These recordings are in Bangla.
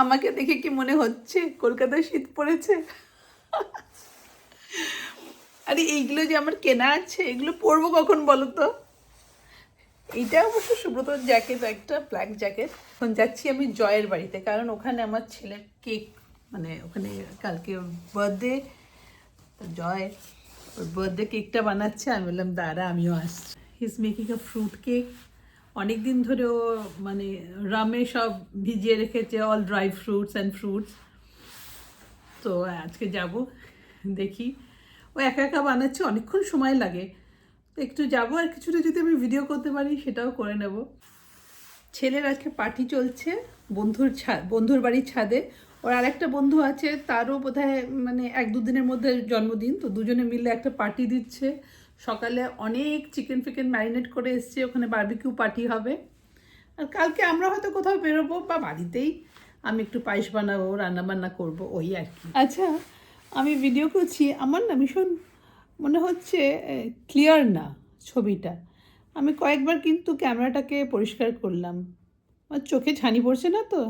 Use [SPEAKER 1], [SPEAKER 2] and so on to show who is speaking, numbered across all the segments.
[SPEAKER 1] আমাকে দেখে কি মনে হচ্ছে কলকাতায় শীত পড়েছে? আরে এইগুলো যে আমার কেনা আছে, এগুলো পরবো কখন বলো তো? এইটা অবশ্য সুব্রতর জ্যাকেট, একটা ব্ল্যাক জ্যাকেট। এখন যাচ্ছি আমি জয়ের বাড়িতে, কারণ ওখানে আমার ছেলের কেক, মানে ওখানে কালকে ওর বার্থডে। জয় ওর বার্থডে কেকটা বানাচ্ছে, আমি বললাম দাঁড়া আমিও আসছি। He is making a fruit cake. অনেক দিন ধরে ও মানে রামে সব ভিজিয়ে রেখেছে, all dry fruits and fruits. তো আজকে যাব, দেখি। ও একা একা বানাচ্ছে, অনেকক্ষণ সময় লাগে। তো একটু যাবো, আর কিছুটা যদি আমি ভিডিও করতে পারি সেটাও করে নেব। ছেলের আজকে পার্টি চলছে বন্ধুর বাড়ির ছাদে। ওর আরেকটা বন্ধু আছে, তারও বোধহয় মানে 1-2 দিনের মধ্যে জন্মদিন। তো দুজনে মিলে একটা পার্টি দিচ্ছে। সকালে অনেক চিকেন ফিকেন ম্যারিনেট করে এসছে, ওখানে বারবিকিউ পার্টি হবে। আর কালকে আমরা হয়তো কোথাও বেরোবো, বা বাড়িতেই আমি একটু পায়েস বানাবো, রান্নাবান্না করবো, ওই আর কি। আচ্ছা, আমি ভিডিও করছি, আমার না ভীষণ মনে হচ্ছে ক্লিয়ার না ছবিটা। আমি কয়েকবার কিন্তু ক্যামেরাটাকে পরিষ্কার করলাম। আমার চোখে ছানি পড়ছে না তো?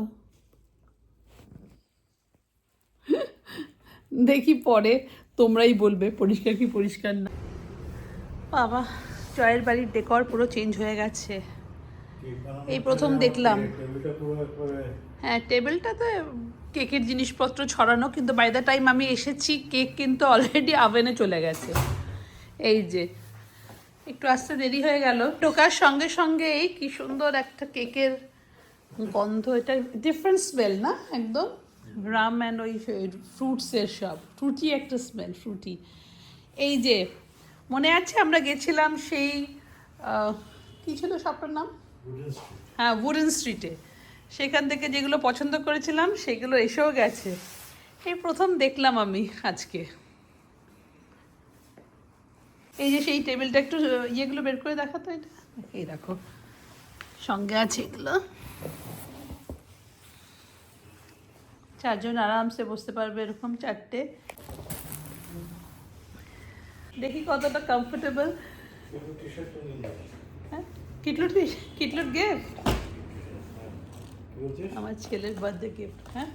[SPEAKER 1] দেখি পরে তোমরাই বলবে পরিষ্কার কি পরিষ্কার না। বাবা, জয়ের বাড়ির ডেকর পুরো চেঞ্জ হয়ে গেছে। এই প্রথম দেখলাম। হ্যাঁ, টেবিলটা তো কেকের জিনিসপত্র ছড়ানো, কিন্তু বাই দ্য টাইম আমি এসেছি কেক কিন্তু অলরেডি আভেনে চলে গেছে। এই যে একটু আসতে দেরি হয়ে গেল, ঢোকার সঙ্গে সঙ্গেই কি সুন্দর একটা কেকের গন্ধ। এটা ডিফারেন্ট স্মেল না একদম, রাম অ্যান্ড ওই ফ্রুটসের সব ফ্রুটি একটা স্মেল, ফ্রুটি। এই যে মনে আছে আমরা গেছিলাম সেই কী ছিল শপটার নাম? হ্যাঁ, উডেন স্ট্রিটে। সেখান থেকে যেগুলো পছন্দ করেছিলাম সেগুলো এসেও গেছে। এই প্রথম দেখলাম আমি আজকে। এই যে সেই টেবিলটা, একটু ইয়েগুলো বের করে দেখাতো, এটা এই দেখো সঙ্গে আছে এগুলো। 4 জন আরামসে বসতে পারবে, এরকম 4টে। দেখি কতটা কমফোর্টেবল। হ্যাঁ, কিটলুট গিফট আমার ছেলের বার্থডে গিফট। হ্যাঁ,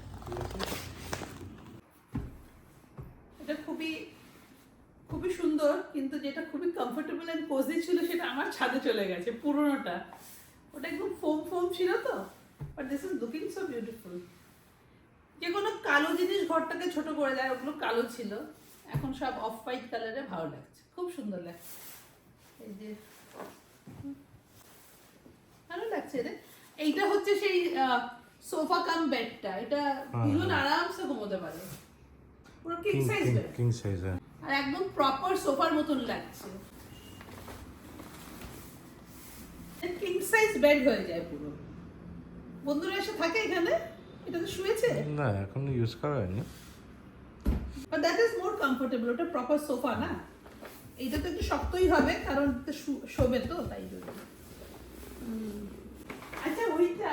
[SPEAKER 1] এটা খুবই খুবই সুন্দর, কিন্তু যেটা খুবই কমফোর্টেবল অ্যান্ড কোজি ছিল সেটা আমার ছাদে চলে গেছে, পুরোনোটা। ওটা একদম ফোম ফোম ছিল তো, but this is looking so beautiful. যে কোনো কালো জিনিস ঘরটাকে ছোট করে দেয়, ওগুলো কালো ছিল, এখন সব অফ হোয়াইট কালারে ভালো লাগছে, খুব সুন্দর লাগছে। এই যে ভালো লাগছে রে। এইটা হচ্ছে সেই সোফা কাম বেডটা, এটা দুজন আরামসে ঘুমোতে পারে, পুরো king size bed.
[SPEAKER 2] King size,
[SPEAKER 1] আর একদম প্রপার সোফার মতন লাগছে, কিং সাইজ বেড হয়ে যায় পুরো। বন্ধুরা এসে থাকে এখানে, এটাতে শুয়েছে
[SPEAKER 2] না এখন ইউজ করা হয়নি।
[SPEAKER 1] But that is more comfortable, ওটা প্রপার সোফা না। এইটা তো একটু শক্তই হবে, কারণ শোবে তো, তাই জন্য। আচ্ছা, ওইটা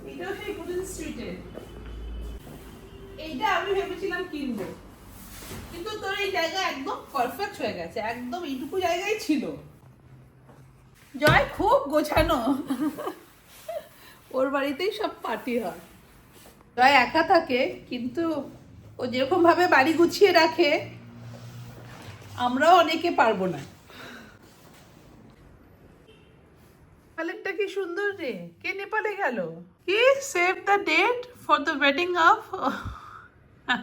[SPEAKER 1] এইটাও সেই গুডেন স্ট্রিটে। এইটা আমি ভেবেছিলাম কিনবো, কিন্তু তোর এই জায়গা একদম পারফেক্ট হয়ে গেছে, একদম এইটুকু জায়গায় ছিল। জয় খুব গোছানো, ওর বাড়িতেই সব পার্টি হয়। জয় একা থাকে, কিন্তু ও যেরকম ভাবে বাড়ি গুছিয়ে রাখে আমরাও অনেকে পারবো না। নেপালেরটা কি সুন্দর রে, কে নেপালে গেল? কি save the date for the wedding of,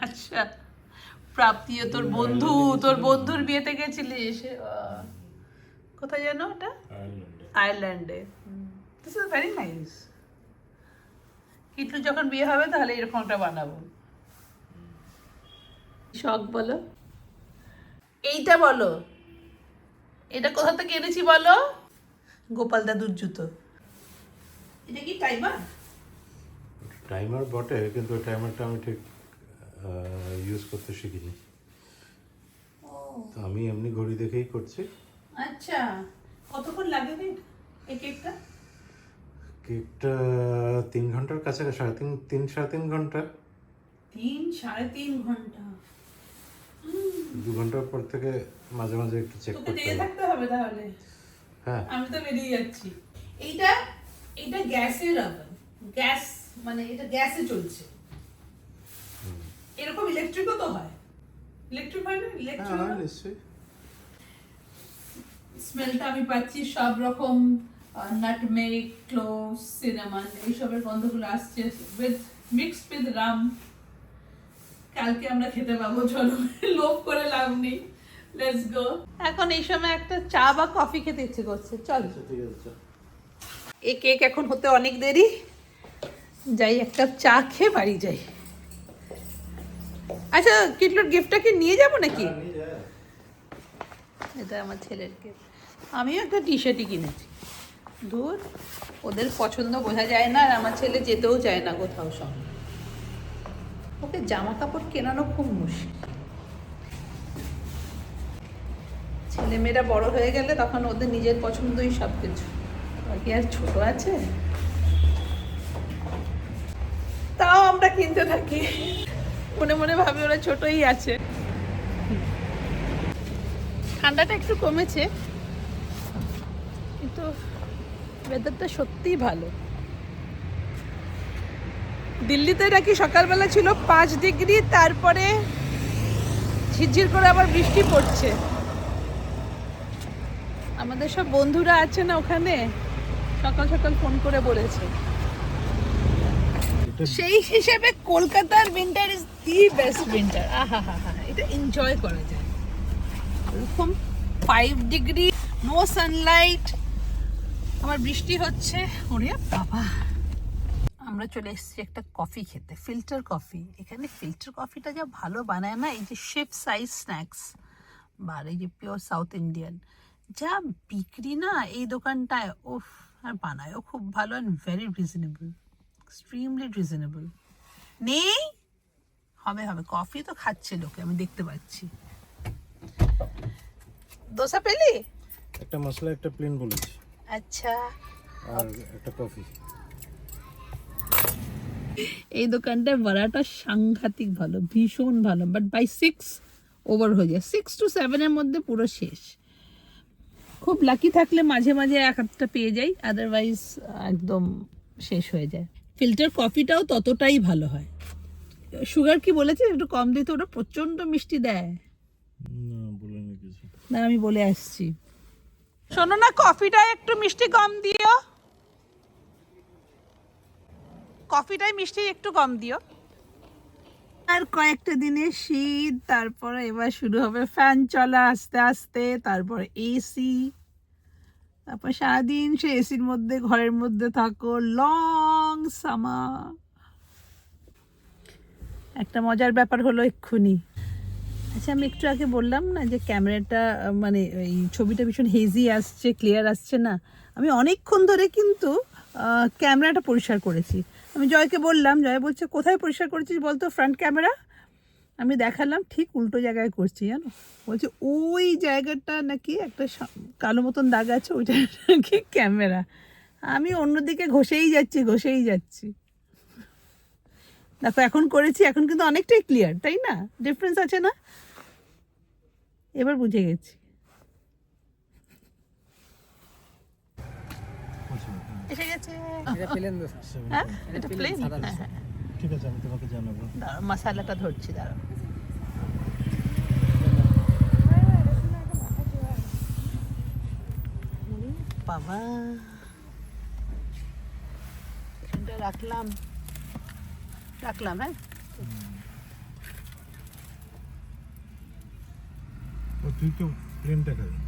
[SPEAKER 1] আচ্ছা প্রাপ্তি, তোর বন্ধুর বিয়েতে গেছিলিস? কোথায় যেন ওটা? আয়ারল্যান্ডে। This is very nice. Kitlu যখন বিয়ে হবে তাহলে এরকম একটা বানাবো। শখ বলো, এইটা বলো, এটা কোথা থেকে এনেছি বলো? গোপাল দাদুর জুতো। এটা কি টাইমার?
[SPEAKER 2] টাইমার বটে, কিন্তু টাইমারটা আমি ঠিক ইউজ করতে শিখিনি। তো আমি এমনি ঘড়ি দেখেই করছি।
[SPEAKER 1] আচ্ছা, কতক্ষণ লাগে এই কেকটা?
[SPEAKER 2] কেকটা 3 ঘন্টার কাছাকাছি, সাড়ে তিন ঘন্টা।
[SPEAKER 1] 3-3.5 ঘন্টা?
[SPEAKER 2] 2 ঘন্টার পর থেকে মাঝে মাঝে একটু চেক
[SPEAKER 1] তোকে
[SPEAKER 2] করতে
[SPEAKER 1] দিয়ে
[SPEAKER 2] হবে।
[SPEAKER 1] থাকতে হবে তাহলে।
[SPEAKER 2] হ্যাঁ,
[SPEAKER 1] আমি তো বেরিয়ে যাচ্ছি। এইটা গ্যাসের ওভেন, গ্যাস, মানে এটা গ্যাসে চলছে। এরকম ইলেকট্রিকও তো হয়, ইলেকট্রিক হয় না? ইলেকট্রিক
[SPEAKER 2] নিশ্চয়ই।
[SPEAKER 1] স্মেলটা আমি পাচ্ছি সব রকম, নাটমেগ, ক্লোভস, সিনামন, এইসবের গন্ধগুলো আসছে উইথ মিক্সড উইথ রাম। কালকে আমরা খেতে পাবো, চলো লোভ করে লাভ নেই, লেটস গো। এখন এই সময় একটা চা বা কফি খেতে ইচ্ছে করছে, চল।
[SPEAKER 2] ঠিক আছে।
[SPEAKER 1] এই কেক এখন হতে অনেক দেরি, যাই এক কাপ চা খেয়ে বাড়ি যাই। আচ্ছা কিটলুর গিফটটা কি নিয়ে যাবো নাকি? এটা আমার ছেলের গিফট। আমিও একটা টি শার্টই কিনেছি, দূর ওদের পছন্দ বোঝা যায় না, আর আমার ছেলে যেতেও চায় না কোথাও সঙ্গে, ওকে জামা কাপড় কেনানো খুব মুশকিল। ছেলেমেয়েরা বড় হয়ে গেলে তখন ওদের নিজের পছন্দই সব কিছু, বাকি আর ছোট আছে, তাও আমরা কিনতে থাকি, মনে মনে ভাবি ওরা ছোটই আছে। ঠান্ডাটা একটু কমেছে, কিন্তু ওয়েদারটা সত্যিই ভালো। দিল্লিতে নাকি সকালবেলা ছিল 5 ডিগ্রি, তারপরে ঝিরঝির করে আবার বৃষ্টি পড়ছে। আমাদের সব বন্ধুরা আছে না ওখানে, সকাল সকাল ফোন করে বলেছে। সেই হিসেবে কলকাতার winter is the best winter. আহা হা হা, এটা এনজয় করা যায়। এরকম 5 ডিগ্রি, নো সানলাইট, আমার বৃষ্টি হচ্ছে, ওরে বাবা। আমরা চলে এসেছি একটা কফি খেতে, ফিল্টার কফি। এখানে ফিল্টার কফিটা যা ভালো বানায় না, এই যে শেফ সাইজ স্ন্যাক্স বা এই যে পিওর সাউথ ইন্ডিয়ান যা বিক্রি না এই দোকানটায়, ওফ, আর বানায়ও খুব ভালো, and very reasonable, extremely reasonable. নেই হবে হবে, কফি তো খাচ্ছে লোকে, আমি দেখতে পাচ্ছি। দোসা পেলি?
[SPEAKER 2] একটা মশলা, একটা প্লেন বলেছি,
[SPEAKER 1] আচ্ছা,
[SPEAKER 2] আর একটা কফি।
[SPEAKER 1] এই দোকানটার বড়াটা সাংঘাতিক ভালো, ভীষণ ভালো, বাট বাই 6 ওভার হয়ে যায়, 6 to 7 এর মধ্যে পুরো শেষ। খুব লাকি থাকলে মাঝে মাঝে এক একটা পেয়ে যাই, আদারওয়াইজ একদম শেষ হয়ে যায়। ফিল্টার কফিটাও ততটাই ভালো হয়। সুগার কি বলেছে একটু কম দিতে? ওটা প্রচণ্ড মিষ্টি দেয়
[SPEAKER 2] না, বলেনি কিছু।
[SPEAKER 1] না, আমি বলে আসছি। শোনো না, কফিটায় একটু মিষ্টি কম দিও, কফিটায় মিষ্টি একটু কম দিও। আর কয়েকটা দিনের শীত, তারপরে এবার শুরু হবে ফ্যান চলা আস্তে আস্তে, তারপরে এসি, তারপর সারাদিন সে এসির মধ্যে, ঘরের মধ্যে থাকো, লং সামার। একটা মজার ব্যাপার হলো এক্ষুনি, আচ্ছা আমি একটু আগে বললাম না যে ক্যামেরাটা মানে এই ছবিটা ভীষণ হেজি আসছে, ক্লিয়ার আসছে না। আমি অনেকক্ষণ ধরে কিন্তু ক্যামেরাটা পরিষ্কার করেছি। আমি জয়কে বললাম, জয় বলছে কোথায় পরিষ্কার করেছিস বলতো ফ্রন্ট ক্যামেরা। আমি দেখালাম, ঠিক উল্টো জায়গায় করছি জানো। বলছে ওই জায়গাটা নাকি একটা কালো মতন দাগ আছে, ওইটা নাকি ক্যামেরা। আমি অন্যদিকে ঘষেই যাচ্ছি। দেখো এখন করেছি, এখন কিন্তু অনেকটাই ক্লিয়ার, তাই না? ডিফারেন্স আছে না? এবার বুঝে গেছি। এসে গেছে।
[SPEAKER 3] এটা প্লেন দোসা।
[SPEAKER 1] হ্যাঁ, এটা প্লেন। হ্যাঁ,
[SPEAKER 2] ঠিক আছে, আমি তোমাকে জানাবো।
[SPEAKER 1] দাঁড়াও মশলাটা ধরছি, দাঁড়াও। বাবা, এখানটা রাখলাম, হ্যাঁ।
[SPEAKER 2] তুই তো প্লেনটা খাবি।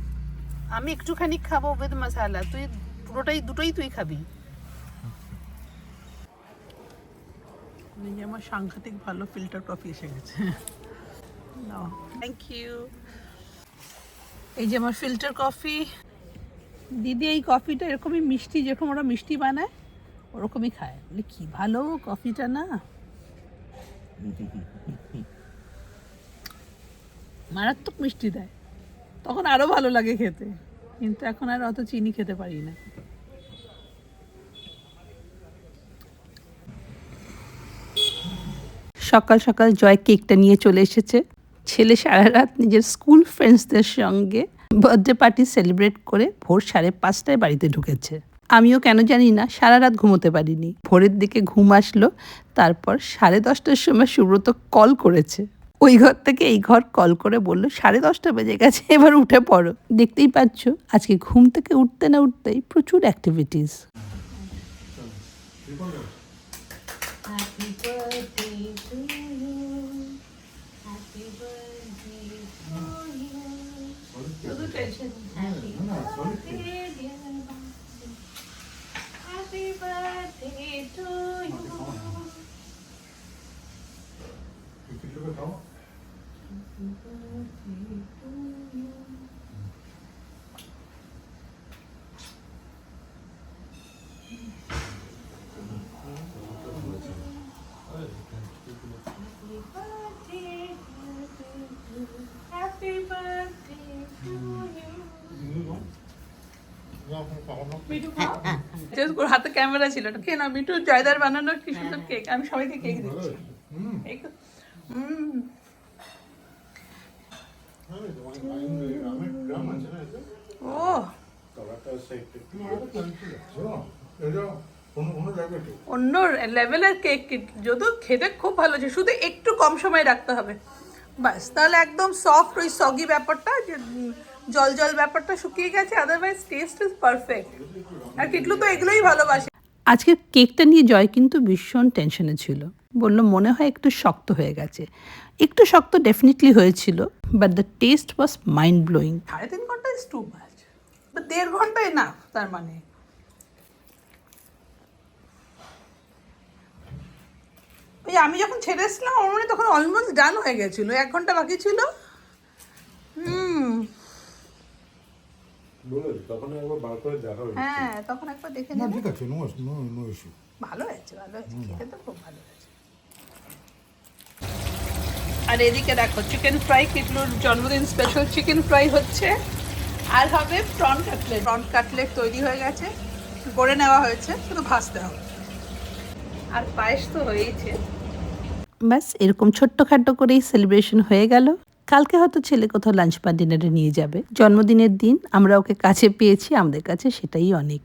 [SPEAKER 1] আমি একটুখানি খাবো উইথ মশলা, তুই পুরোটাই, দুটোই তুই খাবি। এই যে আমার সাংঘাতিক ভালো ফিল্টার কফি এসে গেছে, নাও, থ্যাংক ইউ। এই যে আমার ফিল্টার কফি। দিদি এই কফিটা এরকমই মিষ্টি, যেরকম ওরা মিষ্টি বানায় ওরকমই খায়, বলে কি ভালো কফিটা না, মারাত্মক মিষ্টি দেয়, তখন আরো ভালো লাগে খেতে, কিন্তু এখন আর অত চিনি খেতে পারি না। সকাল সকাল জয় কেকটা নিয়ে চলে এসেছে। ছেলে সারা রাত নিজের স্কুল ফ্রেন্ডসদের সঙ্গে বার্থডে পার্টি সেলিব্রেট করে ভোর 5:30টায় বাড়িতে ঢুকেছে। আমিও কেন জানি না সারা রাত ঘুমোতে পারিনি। ভোরের দিকে ঘুম আসলো, তারপর 10:30টার সময় সুব্রত কল করেছে। ওই ঘর থেকে এই ঘর কল করে বলল 10:30 বেজে গেছে, এবার উঠে পড়ো। দেখতেই পাচ্ছ আজকে ঘুম থেকে উঠতে না উঠতেই প্রচুর অ্যাক্টিভিটিস। হাতে ক্যামেরা ছিল না, খেয়ে না মিঠু, জয়দার বানানো কি সুন্দর কেক, আমি সবাইকে কেক দিচ্ছি। ও অন্য লেভেলের কেক, যদিও খেতে খুব ভালো আছে, শুধু একটু কম সময় রাখতে হবে বাস, তাহলে একদম সফট, ওই সগি ব্যাপারটা, যে জল জল ব্যাপারটা শুকিয়ে গেছে, আদারওয়াইজ টেস্ট ইজ পারফেক্ট। আর কিটলু তো এগুলোই ভালোবাসে। আজকের কেকটা নিয়ে জয় কিন্তু ভীষণ টেনশনে ছিল, বলল মনে হয় একটু শক্ত হয়ে গেছে। একটু শক্ত ডেফিনেটলি হয়েছিল, but the test was mind blowing. 3.5 ঘন্টা ইজ টু মাচ, বাট 1.5 ঘন্টাই না, তার মানে ওই আমি যখন ছেড়ে এসলাম আমার মনে হয় তখন অলমোস্ট ডান হয়ে গেছিলো, 1 ঘন্টা বাকি ছিল। হ্যাঁ তখন একবার দেখে
[SPEAKER 3] না
[SPEAKER 1] নেবে।
[SPEAKER 3] ঠিক আছে, নো ইস্যু।
[SPEAKER 1] ভালো হয়েছে, ভালো হয়েছে, খেতে তো খুব ভালো হয়েছে। আর এদিকে দেখো চিকেন ফ্রাই, কিটলুর জন্মদিন স্পেশাল চিকেন ফ্রাই হচ্ছে, আর হবে প্রন কাটলেট। প্রন কাটলেট তৈরি হয়ে গেছে, গড়ে নেওয়া হয়েছে, শুধু ভাজতে হবে। আর পায়েস তো হয়েইছে। ব্যাস এরকম ছোট্টখাটো করেই সেলিব্রেশন হয়ে গেল। কালকে হয়তো ছেলে কোথাও লাঞ্চ বা ডিনারে নিয়ে যাবে। জন্মদিনের দিন আমরা ওকে কাছে পেয়েছি, আমাদের কাছে সেটাই অনেক।